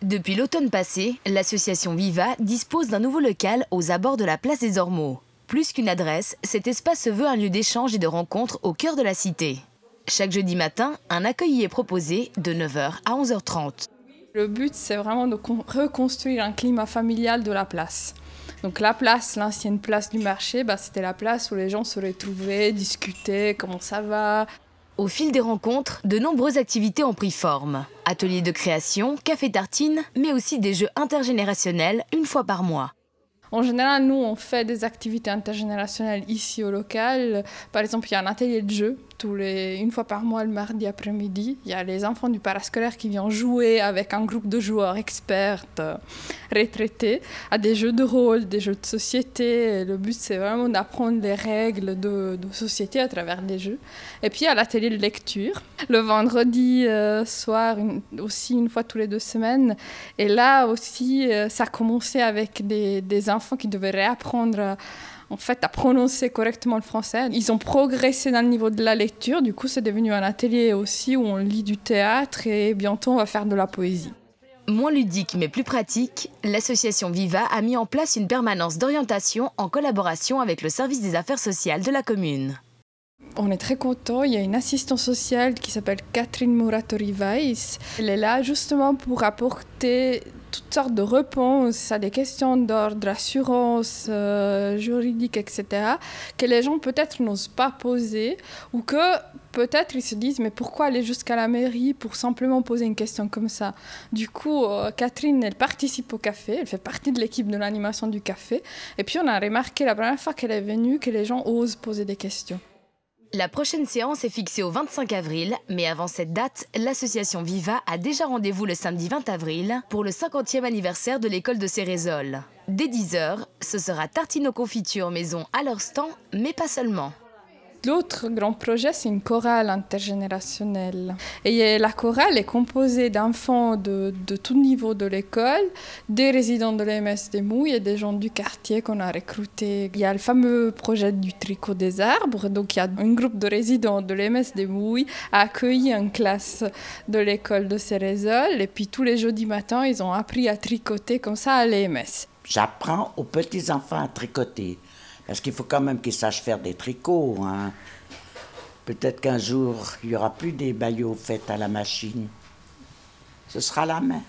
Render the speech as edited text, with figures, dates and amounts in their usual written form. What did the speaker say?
Depuis l'automne passé, l'association Viva dispose d'un nouveau local aux abords de la place des Ormeaux. Plus qu'une adresse, cet espace se veut un lieu d'échange et de rencontre au cœur de la cité. Chaque jeudi matin, un accueil y est proposé de 9 h à 11 h 30. Le but, c'est vraiment de reconstruire un climat familial de la place. Donc la place, l'ancienne place du marché, c'était la place où les gens se retrouvaient, discutaient, comment ça va. Au fil des rencontres, de nombreuses activités ont pris forme. Ateliers de création, café tartine, mais aussi des jeux intergénérationnels une fois par mois. En général, nous, on fait des activités intergénérationnelles ici au local. Par exemple, il y a un atelier de jeux une fois par mois, le mardi après-midi. Il y a les enfants du parascolaire qui viennent jouer avec un groupe de joueurs experts retraités à des jeux de rôle, des jeux de société. Et le but, c'est vraiment d'apprendre les règles de société à travers des jeux. Et puis, il y a l'atelier de lecture. Le vendredi soir, aussi une fois tous les 2 semaines. Et là aussi, ça a commencé avec des enfants qui devaient réapprendre à prononcer correctement le français. Ils ont progressé dans le niveau de la lecture. Du coup, c'est devenu un atelier aussi où on lit du théâtre et bientôt, on va faire de la poésie. Moins ludique mais plus pratique, l'association Viva a mis en place une permanence d'orientation en collaboration avec le service des affaires sociales de la commune. On est très contents. Il y a une assistante sociale qui s'appelle Catherine Muratori-Weiss. Elle est là justement pour apporter toutes sortes de réponses à des questions d'ordre, assurance, juridique, etc., que les gens peut-être n'osent pas poser ou que peut-être ils se disent mais pourquoi aller jusqu'à la mairie pour simplement poser une question comme ça. Du coup, Catherine, elle participe au café, elle fait partie de l'équipe de l'animation du café et puis on a remarqué la première fois qu'elle est venue que les gens osent poser des questions. La prochaine séance est fixée au 25 avril, mais avant cette date, l'association Viva a déjà rendez-vous le samedi 20 avril pour le 50e anniversaire de l'école de Cérézole. Dès 10 h, ce sera tartine aux confitures maison à leur stand, mais pas seulement. L'autre grand projet, c'est une chorale intergénérationnelle. Et la chorale est composée d'enfants de tout niveau de l'école, des résidents de l'EMS des Mouilles et des gens du quartier qu'on a recrutés. Il y a le fameux projet du tricot des arbres. Donc il y a un groupe de résidents de l'EMS des Mouilles a accueilli une classe de l'école de Cérézole. Et puis tous les jeudis matins, ils ont appris à tricoter comme ça à l'EMS. J'apprends aux petits-enfants à tricoter. Parce qu'il faut quand même qu'ils sachent faire des tricots. Hein. Peut-être qu'un jour, il n'y aura plus des maillots faits à la machine. Ce sera la main.